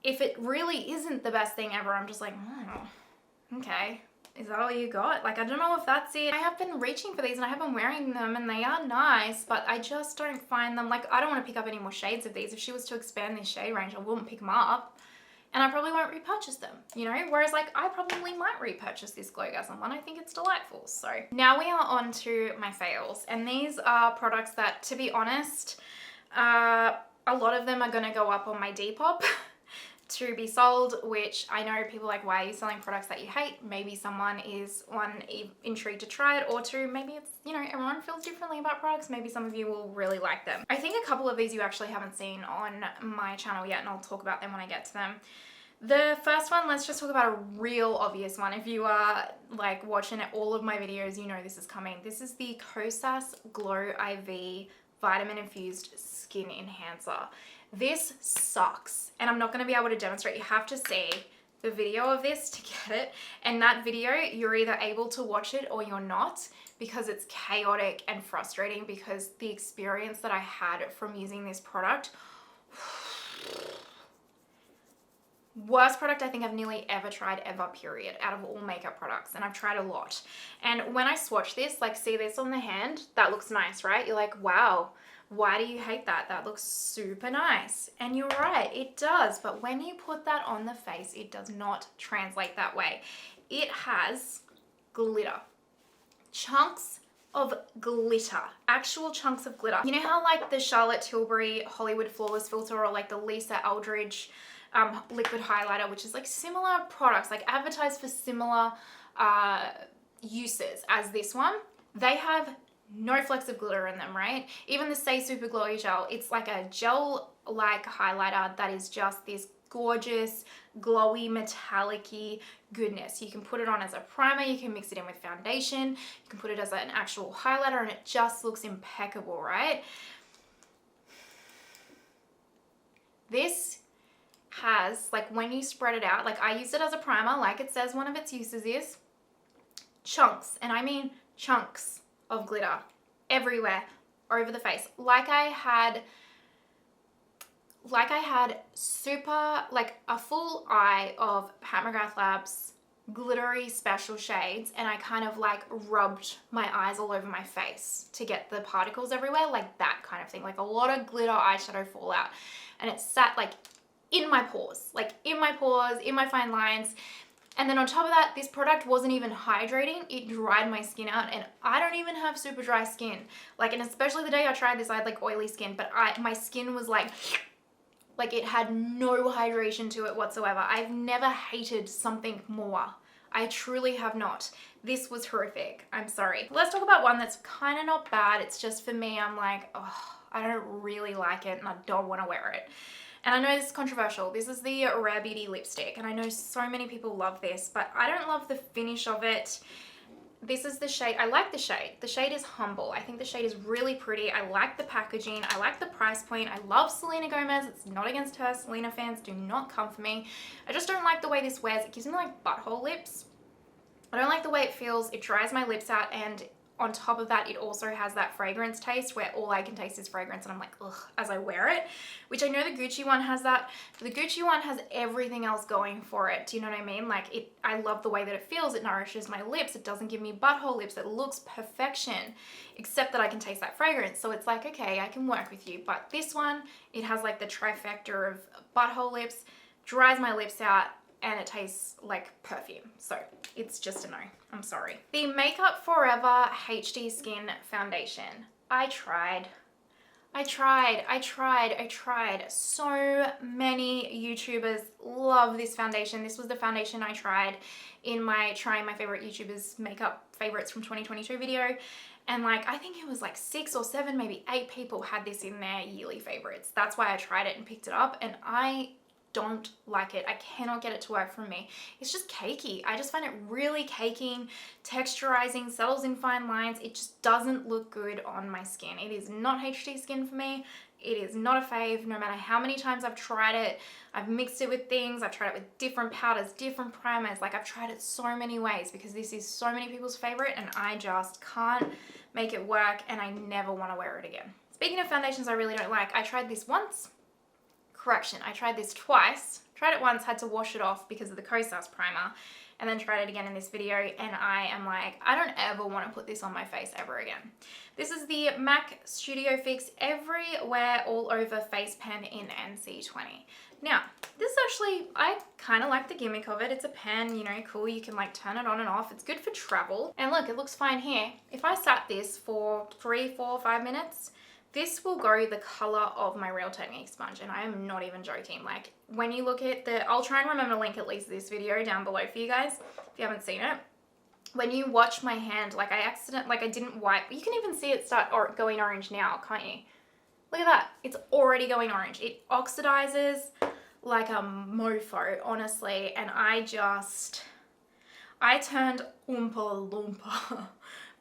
if it really isn't the best thing ever, I'm just like, oh, okay. Is that all you got? Like, I don't know if that's it. I have been reaching for these and I have been wearing them and they are nice, but I just don't find them, like, I don't want to pick up any more shades of these. If she was to expand this shade range, I wouldn't pick them up. And I probably won't repurchase them, you know? Whereas, like, I probably might repurchase this Glowgasm one. I think it's delightful. So now we are on to my fails. And these are products that, to be honest, a lot of them are gonna go up on my Depop to be sold, which I know people are like, why are you selling products that you hate? Maybe someone is, one, intrigued to try it, or two, maybe it's, you know, everyone feels differently about products. Maybe some of you will really like them. I think a couple of these you actually haven't seen on my channel yet, and I'll talk about them when I get to them. The first one, let's just talk about a real obvious one. If you are like watching all of my videos, you know this is coming. This is the Kosas Glow IV Vitamin Infused Skin Enhancer. This sucks, and I'm not going to be able to demonstrate. You have to see the video of this to get it, and that video you're either able to watch it or you're not, because it's chaotic and frustrating, because the experience that I had from using this product, worst product I think I've nearly ever tried ever, period, out of all makeup products, and I've tried a lot. And when I swatch this, like, see this on the hand, that looks nice, right? You're like, wow, why do you hate that? That looks super nice. And you're right, it does. But when you put that on the face, it does not translate that way. It has glitter. Chunks of glitter. Actual chunks of glitter. You know how like the Charlotte Tilbury Hollywood Flawless Filter, or like the Lisa Eldridge liquid highlighter, which is like similar products, like advertised for similar uses as this one, they have no flecks of glitter in them, right? Even the Stay Super Glowy Gel, it's like a gel-like highlighter that is just this gorgeous, glowy, metallic-y goodness. You can put it on as a primer, you can mix it in with foundation, you can put it as an actual highlighter, and it just looks impeccable, right? This has, like, when you spread it out, like I used it as a primer, like it says one of its uses is chunks, and I mean chunks of glitter everywhere over the face. Like I had super, like a full eye of Pat McGrath Labs glittery special shades, and I kind of like rubbed my eyes all over my face to get the particles everywhere, like that kind of thing, like a lot of glitter eyeshadow fallout, and it sat like in my pores, in my fine lines. And then on top of that, this product wasn't even hydrating. It dried my skin out, and I don't even have super dry skin. Like, and especially the day I tried this, I had like oily skin, but my skin was like Like it had no hydration to it whatsoever. I've never hated something more. I truly have not. This was horrific. I'm sorry. Let's talk about one that's kind of not bad. It's just for me, I'm like, oh, I don't really like it and I don't want to wear it. And I know this is controversial. This is the Rare Beauty lipstick. And I know so many people love this, but I don't love the finish of it. This is the shade. I like the shade. The shade is Humble. I think the shade is really pretty. I like the packaging. I like the price point. I love Selena Gomez. It's not against her. Selena fans, do not come for me. I just don't like the way this wears. It gives me like butthole lips. I don't like the way it feels. It dries my lips out, and on top of that, it also has that fragrance taste where all I can taste is fragrance and I'm like, ugh, as I wear it, which I know the Gucci one has that. The Gucci one has everything else going for it. Do you know what I mean? Like I love the way that it feels. It nourishes my lips. It doesn't give me butthole lips. It looks perfection, except that I can taste that fragrance. So it's like, okay, I can work with you. But this one, it has like the trifecta of butthole lips, dries my lips out, and it tastes like perfume. So it's just a no. I'm sorry. The Makeup Forever HD Skin Foundation. I tried. So many YouTubers love this foundation. This was the foundation I tried in my trying my favorite YouTubers makeup favorites from 2022 video. And like, I think it was like 6 or 7, maybe 8 people had this in their yearly favorites. That's why I tried it and picked it up, and I don't like it. I cannot get it to work for me. It's just cakey. I just find it really caking, texturizing, settles in fine lines. It just doesn't look good on my skin. It is not HD skin for me. It is not a fave, no matter how many times I've tried it. I've mixed it with things. I've tried it with different powders, different primers. Like I've tried it so many ways because this is so many people's favorite and I just can't make it work, and I never want to wear it again. Speaking of foundations I really don't like, I tried this once. Correction, I tried this twice. Tried it once, had to wash it off because of the Kosas primer, and then tried it again in this video, and I am like, I don't ever want to put this on my face ever again. This is the MAC Studio Fix Everywhere All Over Face Pen in NC20. Now, this actually, I kind of like the gimmick of it. It's a pen, you know, cool. You can like turn it on and off. It's good for travel. And look, it looks fine here. If I sat this for 3, 4, 5 minutes, this will go the color of my Real Technique sponge, and I am not even joking. Like when you look at I'll try and remember to link at least this video down below for you guys if you haven't seen it. When you watch my hand, like I didn't wipe. You can even see it start going orange now, can't you? Look at that. It's already going orange. It oxidizes like a mofo, honestly, and I turned Oompa Loompa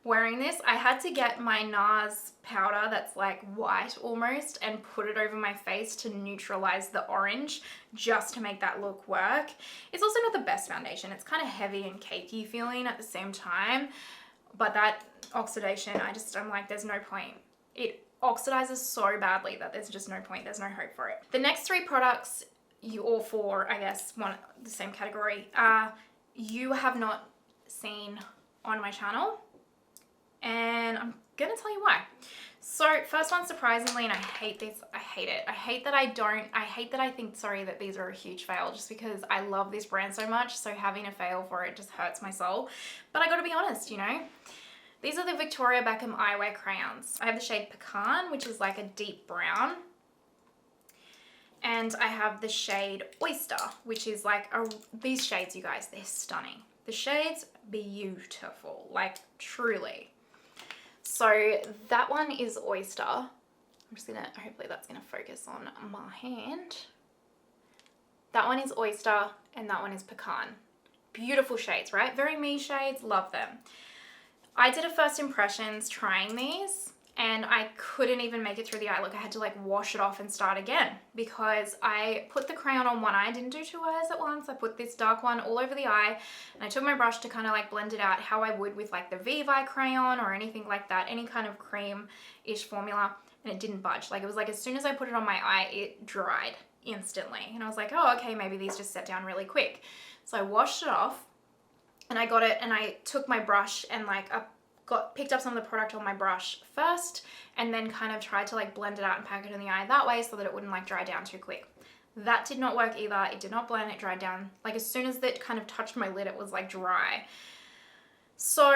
wearing this. I had to get my NARS powder that's like white almost and put it over my face to neutralize the orange just to make that look work. It's also not the best foundation. It's kind of heavy and cakey feeling at the same time, but that oxidation, I'm like, there's no point. It oxidizes so badly that there's just no point. There's no hope for it. The next 3 products, all 4, I guess, the same category, you have not seen on my channel. And I'm gonna tell you why. So first one, surprisingly, and I hate this, I hate it. I hate that I think, sorry, that these are a huge fail just because I love this brand so much. So having a fail for it just hurts my soul. But I gotta be honest, you know. These are the Victoria Beckham eyewear crayons. I have the shade Pecan, which is like a deep brown. And I have the shade Oyster, which is like these shades, you guys, they're stunning. The shade's beautiful, like truly. So that one is Oyster. I'm just gonna, hopefully that's gonna focus on my hand. That one is Oyster and that one is Pecan. Beautiful shades, right? Very me shades, love them. I did a first impressions trying these and I couldn't even make it through the eye look. I had to like wash it off and start again because I put the crayon on one eye. I didn't do 2 eyes at once. I put this dark one all over the eye and I took my brush to kind of like blend it out how I would with like the Vivi crayon or anything like that, any kind of cream-ish formula, and it didn't budge. Like it was like as soon as I put it on my eye, it dried instantly. And I was like, oh, okay, maybe these just set down really quick. So I washed it off and I got it and I took my brush and like picked up some of the product on my brush first and then kind of tried to like blend it out and pack it in the eye that way so that it wouldn't like dry down too quick. That did not work either. It did not blend, it dried down. Like as soon as it kind of touched my lid, it was like dry. So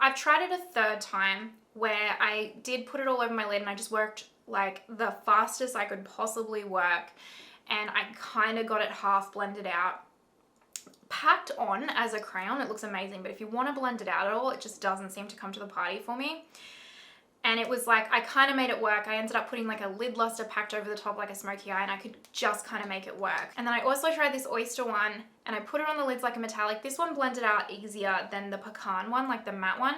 I've tried it a 3rd time where I did put it all over my lid and I just worked like the fastest I could possibly work, and I kind of got it half blended out. Packed on as a crayon, it looks amazing, but if you want to blend it out at all, it just doesn't seem to come to the party for me. And it was like, I kind of made it work. I ended up putting like a lid luster packed over the top like a smoky eye, and I could just kind of make it work. And then I also tried this oyster one, and I put it on the lids like a metallic. This one blended out easier than the pecan one, like the matte one,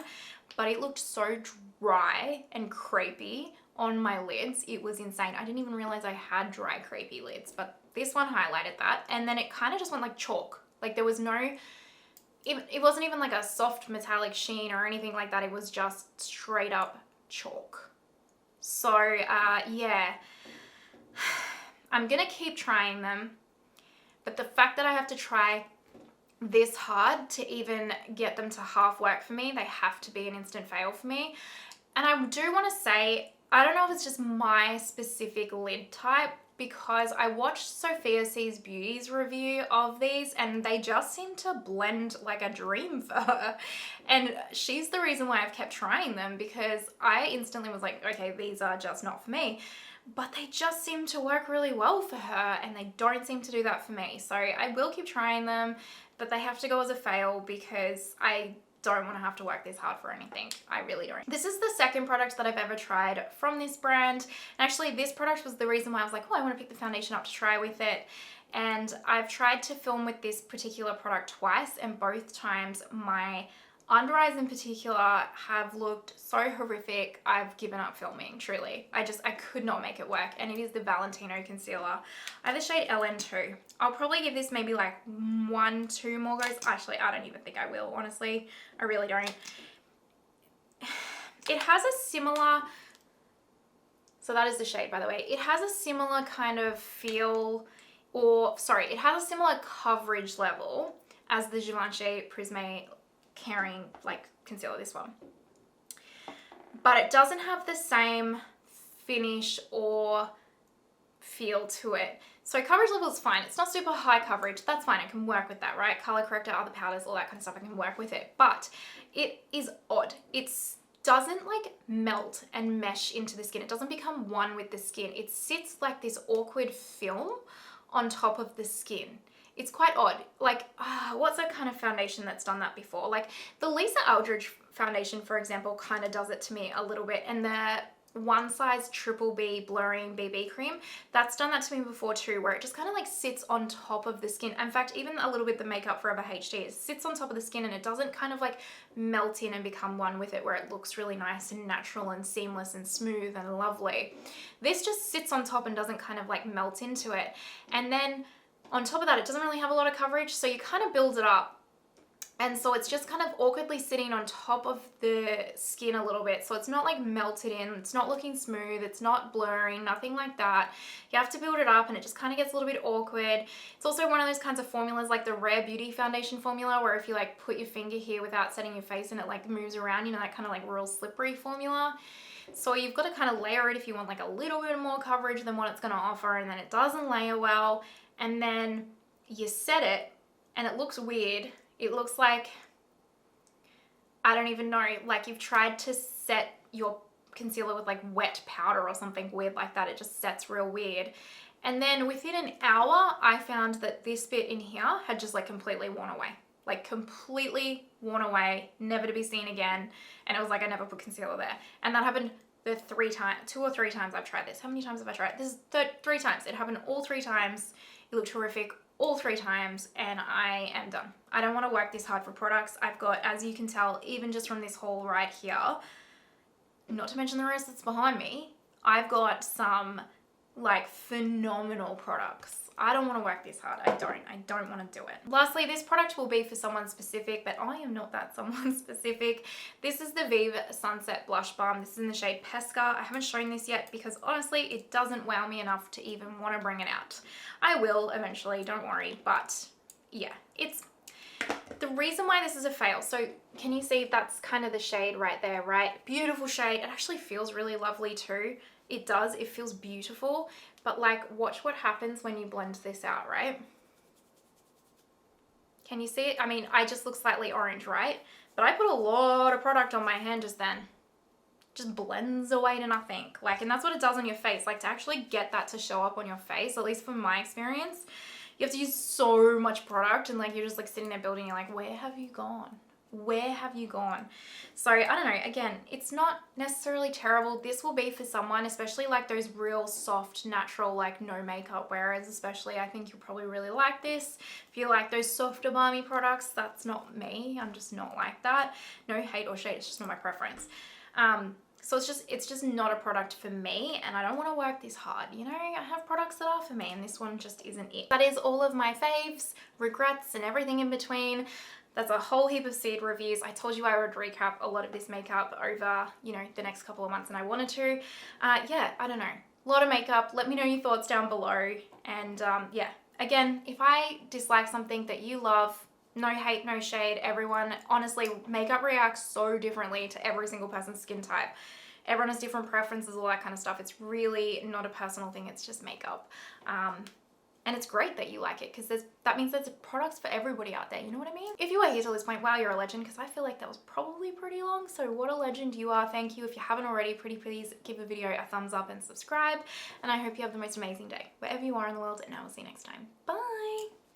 but it looked so dry and crepey on my lids. It was insane. I didn't even realize I had dry, crepey lids, but this one highlighted that. And then it kind of just went like chalk. Like there was no, it wasn't even like a soft metallic sheen or anything like that. It was just straight up chalk. So yeah, I'm gonna keep trying them, but the fact that I have to try this hard to even get them to half work for me, they have to be an instant fail for me. And I do want to say, I don't know if it's just my specific lid type, because I watched Sophia C's Beauty's review of these, and they just seem to blend like a dream for her. And she's the reason why I've kept trying them, because I instantly was like, okay, these are just not for me. But they just seem to work really well for her, and they don't seem to do that for me. So I will keep trying them, but they have to go as a fail because I don't want to have to work this hard for anything. I really don't. This is the second product that I've ever tried from this brand. And actually this product was the reason why I was like, oh, I want to pick the foundation up to try with it. And I've tried to film with this particular product twice, and both times my under eyes in particular have looked so horrific. I've given up filming, truly. I could not make it work. And it is the Valentino concealer. I have the shade LN2. I'll probably give this maybe like 1-2 more goes. Actually, I don't even think I will, honestly. I really don't. It has a similar, so that is the shade, by the way. It has a similar kind of feel, or sorry, it has a similar coverage level as the Givenchy Prisme Caring like concealer, this one, but it doesn't have the same finish or feel to it. So coverage level is fine. It's not super high coverage. That's fine. I can work with that, right? Color corrector, other powders, all that kind of stuff. I can work with it, but it is odd. It doesn't like melt and mesh into the skin. It doesn't become one with the skin. It sits like this awkward film on top of the skin. It's quite odd. Like, what's that kind of foundation that's done that before? Like the Lisa Eldridge foundation, for example, kind of does it to me a little bit. And the One Size Triple B Blurring BB Cream, that's done that to me before too, where it just kind of like sits on top of the skin. In fact, even a little bit the Makeup Forever HD, it sits on top of the skin and it doesn't kind of like melt in and become one with it, where it looks really nice and natural and seamless and smooth and lovely. This just sits on top and doesn't kind of like melt into it. And then on top of that, it doesn't really have a lot of coverage, so you kind of build it up. And so it's just kind of awkwardly sitting on top of the skin a little bit. So it's not like melted in, it's not looking smooth, it's not blurring, nothing like that. You have to build it up and it just kind of gets a little bit awkward. It's also one of those kinds of formulas like the Rare Beauty foundation formula, where if you like put your finger here without setting your face and it like moves around, you know, that kind of like real slippery formula. So you've got to kind of layer it if you want like a little bit more coverage than what it's going to offer, and then it doesn't layer well. And then you set it and it looks weird. It looks like, I don't even know, like you've tried to set your concealer with like wet powder or something weird like that. It just sets real weird. And then within an hour, I found that this bit in here had just like completely worn away. Like completely worn away, never to be seen again. And it was like I never put concealer there. And that happened the 2 or 3 times I've tried this. How many times have I tried? This is 3 times. It happened all 3 times. It looked horrific all 3 times, and I am done. I don't want to work this hard for products. I've got, as you can tell, even just from this haul right here, not to mention the rest that's behind me, I've got some like phenomenal products. I don't want to work this hard. I don't want to do it. Lastly, this product will be for someone specific, but I am not that someone specific. This is the Vive Sunset Blush Balm. This is in the shade Pesca. I haven't shown this yet because honestly, it doesn't wow me enough to even want to bring it out. I will eventually, don't worry, but yeah, it's the reason why this is a fail. So can you see that's kind of the shade right there, right? Beautiful shade. It actually feels really lovely too. It does, it feels beautiful, but like watch what happens when you blend this out, right? Can you see it? I mean, I just look slightly orange, right? But I put a lot of product on my hand just then. just blends away to nothing. Like, and that's what it does on your face. Like, to actually get that to show up on your face, at least from my experience, you have to use so much product, and like, you're just like sitting there building, you're like, where have you gone? Where have you gone? So I don't know, again, it's not necessarily terrible. This will be for someone, especially like those real soft, natural, like no makeup wearers especially. I think you'll probably really like this. If you like those softer balmy products, that's not me. I'm just not like that. No hate or shade, it's just not my preference. So it's just not a product for me, and I don't want to work this hard. You know, I have products that are for me, and this one just isn't it. That is all of my faves, regrets, and everything in between. That's a whole heap of seed reviews. I told you I would recap a lot of this makeup over, you know, the next couple of months, and I wanted to. Yeah, I don't know. A lot of makeup. Let me know your thoughts down below. And yeah, again, if I dislike something that you love, no hate, no shade, everyone. Honestly, makeup reacts so differently to every single person's skin type. Everyone has different preferences, all that kind of stuff. It's really not a personal thing, it's just makeup. And it's great that you like it, because that means there's products for everybody out there, you know what I mean? If you are here till this point, wow, you're a legend, because I feel like that was probably pretty long, so what a legend you are. Thank you. If you haven't already, pretty please give the video a thumbs up and subscribe, and I hope you have the most amazing day, wherever you are in the world, and I will see you next time. Bye!